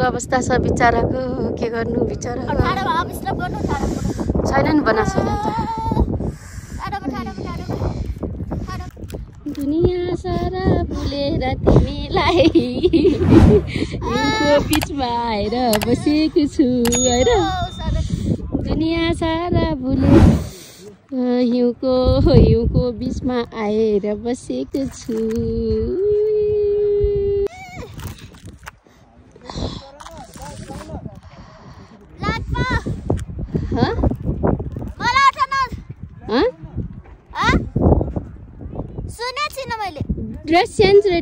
अवस्था छ बिचाराको के गर्नु बिचारा छैन नि बना छैन दुनिया सारा भुलेर तिमीलाई हिउँको बिचमा आएर बसेको छु हैन दुनिया सारा भुलेर हिउँको बिचमा आएर बसेको छु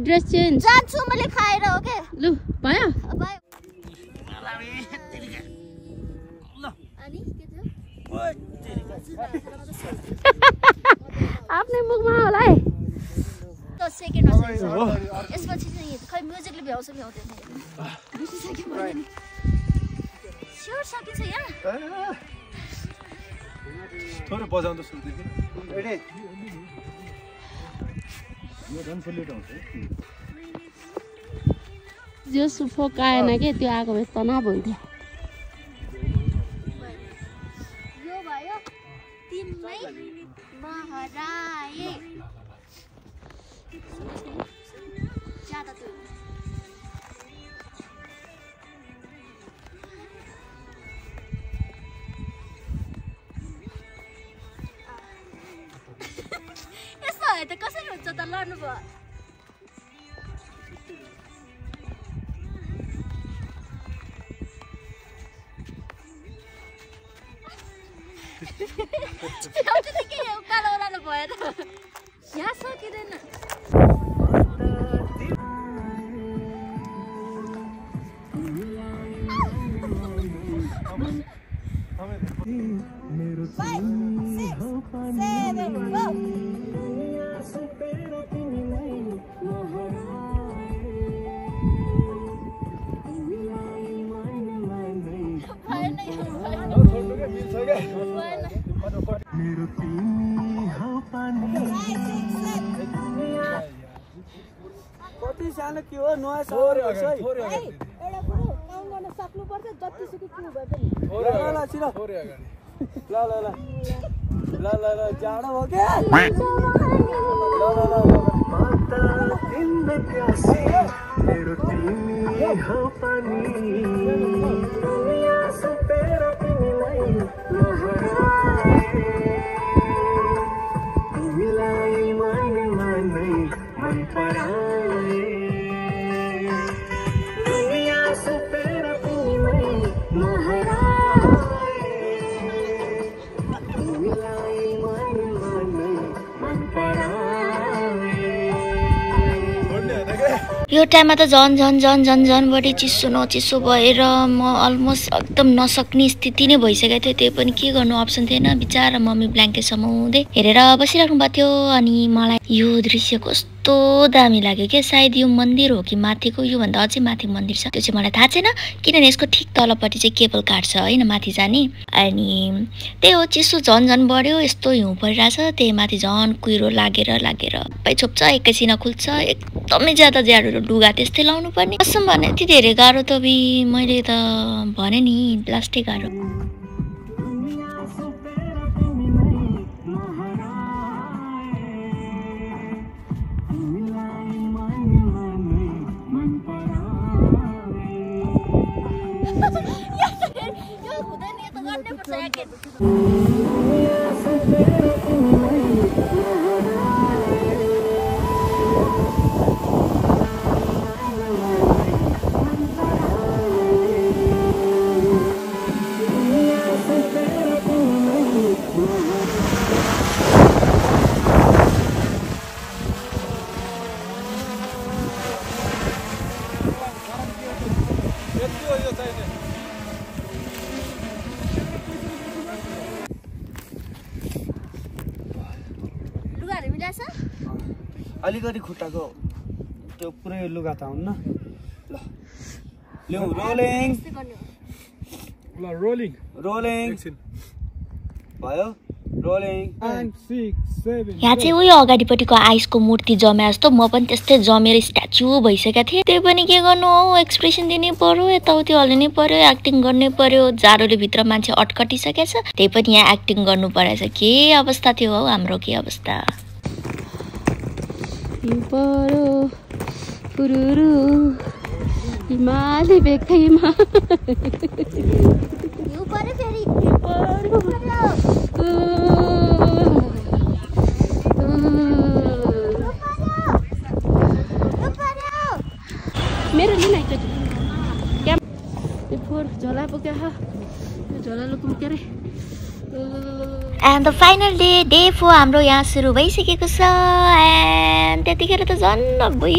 ड्रेस चेन्ज जान्छु मैले खाएर हो के लु भयो आफ्नै मुखमा होला है तो सेकेन्ड यसपछि चाहिँ खै म्युजिकले भ्याउँछ भ्याउँदैन बिर्सिसक्यो मैले स्योर सकिन्छ यहाँ थोरै बजाउँदा सुन्दै रेडी यो झन् फुल्लेट आउँछ जो सुफोक आएन के त्यो आएको भए तनाव हुन्थ्यो यो भयो तिम्रै महराए ज्यादा त्यो यस्तो है त कसरी हुन्छ त लड्नु भयो उकालो ओह्रालो भयो त यहाँ सकिँदैन कति सानो के हो नयाँ सवार गर्छ है एउटा कुरो काम गर्न सक्नुपर्छ जतिसुकै के भए पनि ल ल ल ल ल ल जाडो हो के यो टाइममा त झन् बढी चिसो भएर म अलमोस्ट एकदम नसक्ने स्थिति नै भइसकेको थियो त्यही पनि के गर्नु अप्सन थिएन बिचारा मम्मी ब्ल्याङ्केट समाउँदै हेरेर बसिराख्नु भएको थियो अनि मलाई यो दृश्य कस्तो दामी लाग्यो क्या सायद यो मन्दिर हो कि माथिको योभन्दा अझै माथि मन्दिर छ त्यो चाहिँ मलाई थाहा छैन किनभने यसको ठिक तलपट्टि चाहिँ केबल कार छ होइन माथि जाने अनि त्यही हो चिसो झन् बढ्यो यस्तो हिउँ परिरहेछ त्यही माथि झन् कुहिरो लागेर छोप्छ एकैछिन खुल्छ एकदमै ज्यादा जाडो लुगा त्यस्तै लाउनु पर्ने कसम भने यति धेरै गाह्रो त मैले त भने नि लास्टै गाह्रो अलिकति खुट्टाको त्यो पुरै लुगा त हुन्न ल ल्याउ रोलिङ ल रोलिङ भयो रोलिङ 9 6 7 यहाँ चाहिँ उयो अगाडिपट्टिको आइसको मूर्ति जमे जस्तो म पनि त्यस्तै जमेर स्ट्याचु भइसकेको थिएँ। त्यही पनि के गर्नु हौ, एक्सप्रेसन दिनै पर्यो, यताउति हल्लिनै पर्यो, एक्टिङ गर्नै पर्यो। जाडोले भित्र मान्छे अटकटिसकेछ, त्यही पनि यहाँ एक्टिङ गर्नु परेछ। के अवस्था थियो हौ हाम्रो, के अवस्था। हिमाली बेखैमा मेरो लिन एकचोटि क्या त्यो फोहोर झोला बोक्यो झोला लुकुम के अरे। एन्ड द फाइनल डे 4 हाम्रो यहाँ सुरु भइसकेको छ। एन्ड त्यतिखेर त झन् अब्बुई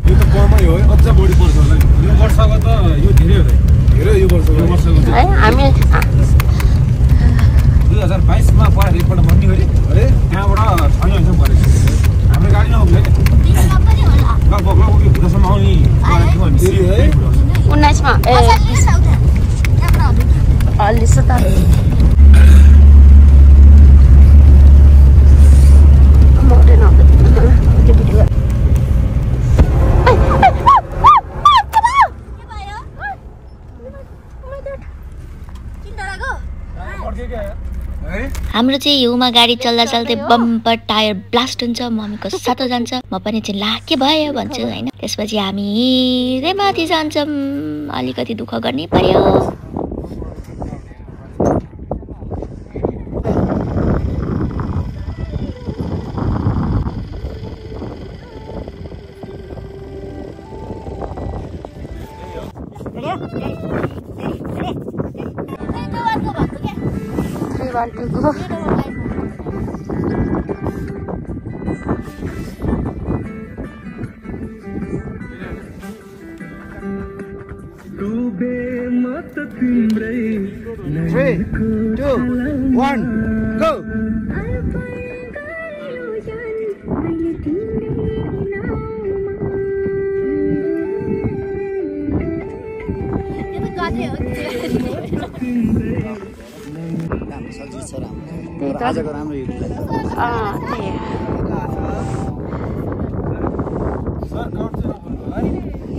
यो त कमै हो है, अझ बढी पर्छ होला। यो वर्षको त यो धेरै हो धेरै, यो वर्षको है। हामी 2022 मा परेर एकपल्ट मन्नी गरे अरे त्यहाँबाट छैन हुन्छ परेछ। हाम्रो गाडी नआउने लगभग लगभग 10 मा आउने है 19 मा अलि छ त मोटे न के भिडियो हाम्रो चाहिँ हिउँमा गाडी चल्दा चल्दै बम्पर टायर ब्लास्ट हुन्छ। मम्मीको सातो जान्छ, म पनि चाहिँ ला के भयो भन्छु होइन। त्यसपछि हामी हिँड्दै माथि जान्छौँ। अलिकति दुःख गर्नै पर्यो। Three, 2, 1, go! आजको राम्रो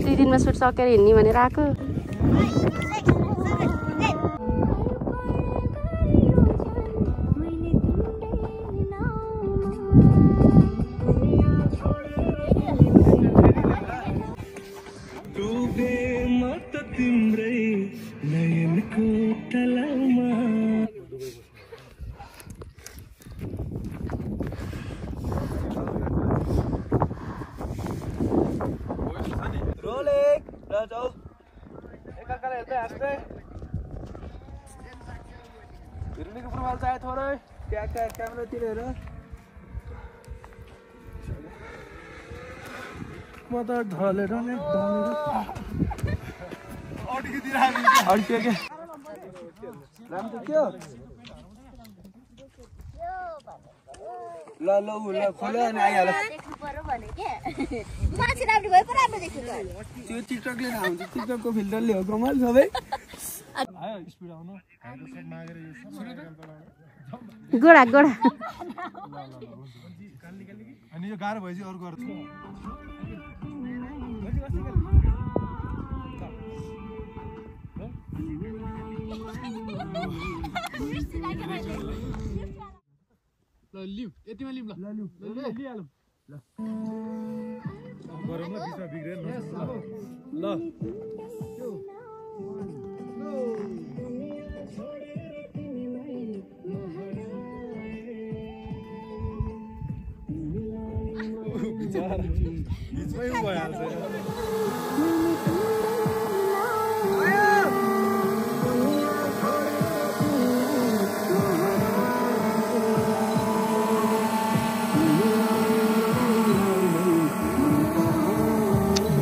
दुई दिनमा सुट सकेर हिँड्ने भनेर आएको। हिर्नेको प्रभाव चाहियो थोरै क्यामेरातिर हेर। म त ढलेर नै अड्कियो के राम्रो थियो। ल ल ल खोल्यो अनि आइहाल्यो। त्यो टिकटकले थाहा हुन्छ, टिकटकको फिल्टरले हो कमाल सबै। गोडा गोडा अनि यो गाह्रो भएपछि अरु गर्छ। ल लिउ यतिमा लिउ ल लिहालौ ल गरममा बिचमा बिग्रेन ल बिचमै भइहाल्छ।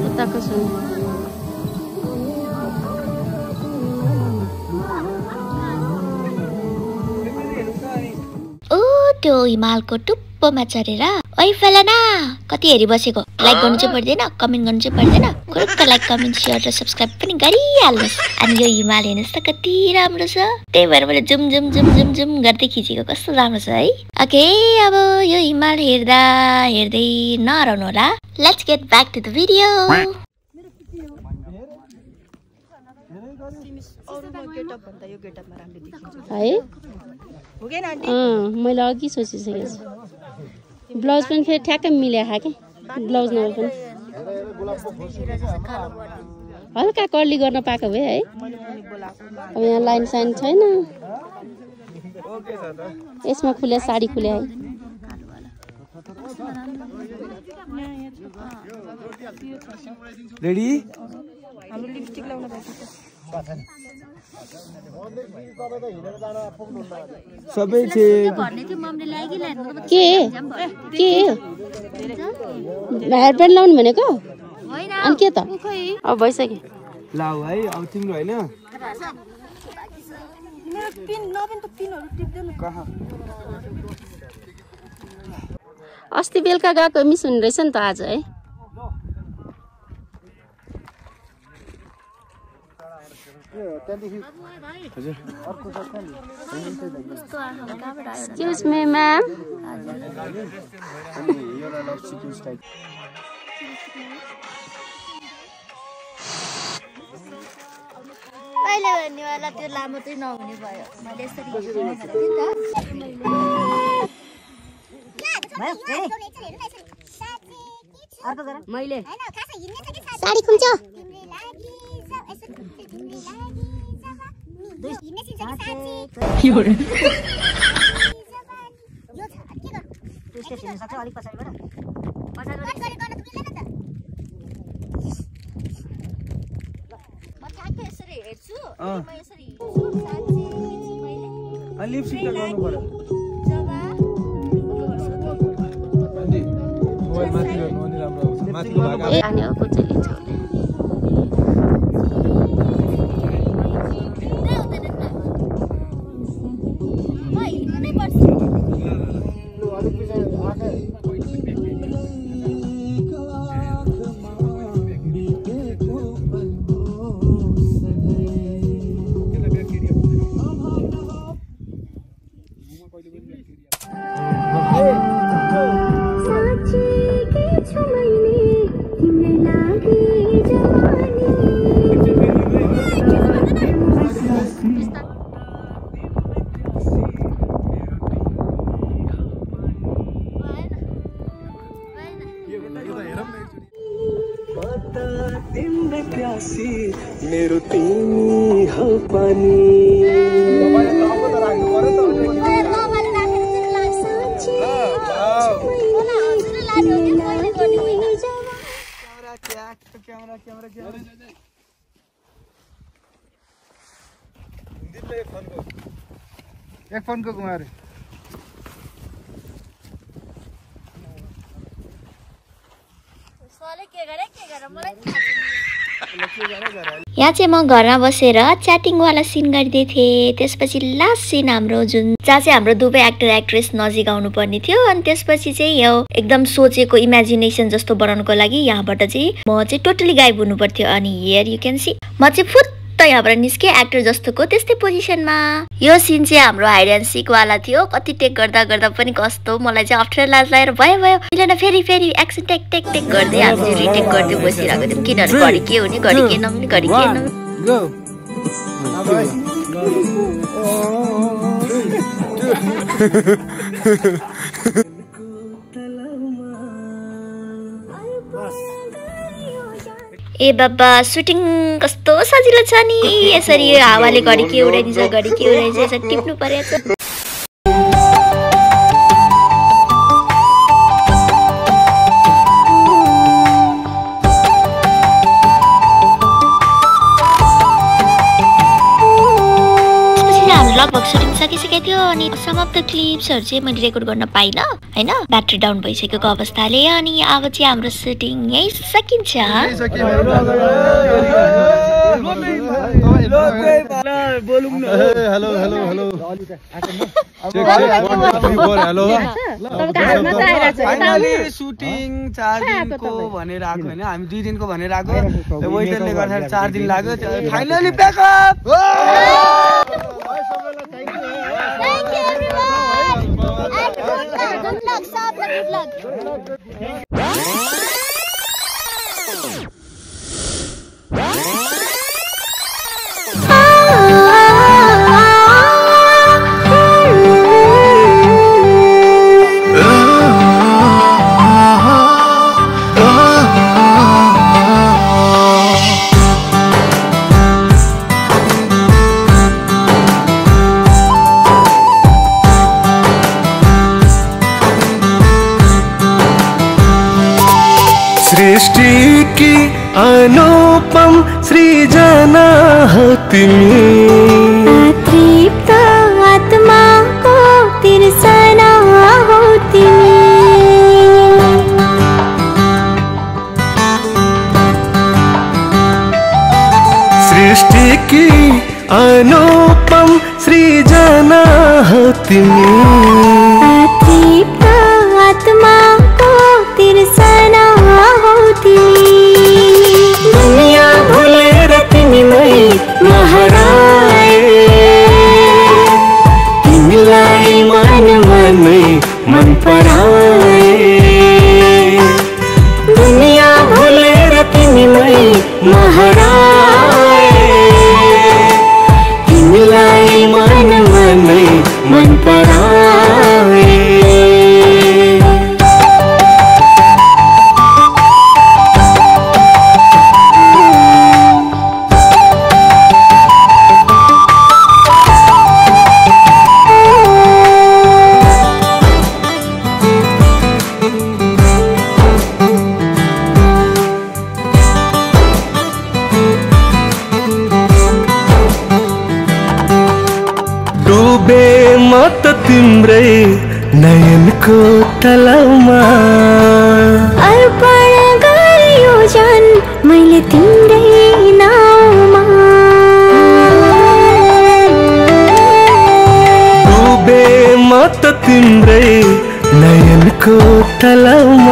उताको सुन त्यो हिमालको टुप्पोमा चढेर ओइ फलाना कति हेरि बसेको लाइक गर्नु चाहिँ पर्दैन कमेन्ट गर्नु चाहिँ पर्दैन खुरुक्क लाइक कमेन्ट शेयर र सब्स्क्राइब पनि गरिहाल्नुस् अनि यो हिमाल हेर्नुस् त कति राम्रो छ त्यही भएर मैले zoom zoom zoom zoom zoom गर्दै खिचेको कस्तो राम्रो छ है ओके अब यो हिमाल हेर्दा हेर्दै नहराउनु होला let's get back to the video है मैले अघि सोचिसकेको छु ब्लाउज पनि फेरि ठ्याक्कै मिल्या के ब्लाउज नभए पनि हल्का कर्ली गर्न पाएको भए है अब यहाँ लाइन साइन छैन यसमा खुले साडी खुले है रेडी हाम्रो लिपस्टिक लाउन बाँकी छ सबै छे के हेयर ब्यान्ड लाउनु भनेको अनि के त अब भइसक्यो लाउ है अब तिम्रो हैन अस्ति बेलुका गएको मिस हुने रहेछ नि त आज है Excuse me, ma'am. मैले भन्नेवाला त्यो लामो चाहिँ नहुने भयो मैले यसरी मैले साडी खुल्छ लिपस्टिक लगाउनु पर्यो माथि गर्नु अनि राम्रो आउँछ माथिको भाग अनि अब चाहिँ लिन्छ मेरो तिमी हो पानी एक फोन को कुमार यहाँ चाहिँ म घरमा बसेर च्याटिङवाला सिन गरिदिए थिएँ त्यसपछि लास्ट सिन हाम्रो जुन जहाँ चाहिँ हाम्रो दुवै एक्टर एक्ट्रेस नजिक आउनु पर्ने थियो अनि त्यसपछि चाहिँ यो एकदम सोचेको इमेजिनेसन जस्तो बनाउनको लागि यहाँबाट चाहिँ म चाहिँ टोटली गायब हुनु पर्थ्यो अनि हियर यु क्यान सी म चाहिँ फुत्त यहाँबाट निस्के एक्टर जस्तोको त्यस्तै पोजिसनमा यो सिन चाहिँ हाम्रो हाइड एन्ड सिक वाला थियो कति टेक गर्दा गर्दा पनि कस्तो मलाई चाहिँ अप्ठ्यारो लाज लागेर भयो मिलेन फेरि एक्सन टेक टेक टेक गर्दै हामी चाहिँ रिटेक गर्दै बसिरहेको थियौँ किनभने घरि के हुने घरि के नहुने घरि के नहुने ए बाबा सुटिङ कस्तो सजिलो छ नि यसरी हावाले घरि के उडाइदिन्छ घरि के उडाइदिन्छ यसरी टिप्नु परेछ लगभग सुटिङ सकिसकेको थियो अनि समाप्त क्लिप्सहरु चाहिँ मैले रेकर्ड गर्न पाइन हैन ब्याट्री डाउन भइसकेको अवस्थाले अनि अब चाहिँ हाम्रो सुटिङ यही सकिन्छ हेलो तपाईँको हातमा त आइरहेको छ फाइनली सुटिङ 4 दिनको भनेर आएको हैन हामी 2 दिनको भनेर आएको वेटरले गर्दा 4 दिन लाग्यो finally backup Thank you everyone. Good luck, Sabla, good luck. सृष्टि की अनुपम सृजना हो तिमी तृप्त आत्मा को तिर्सना हो तिमी सृष्टि की अनुपम सृजना हो तिमी तृप्त आत्मा को तिर्सना हो तिमी दुनिया भुलेर तिमीलाई महराए तिमीलाई मन मनै मन पराए दुनिया भुलेर तिमीलाई महराए तिमीलाई मन मनै मन पराए डुबे म त तिम्रै नयनको तलमा अर्पण गरियो जन मैले तिम्रै नाउँमा डुबे म त तिम्रै नयनको तलमा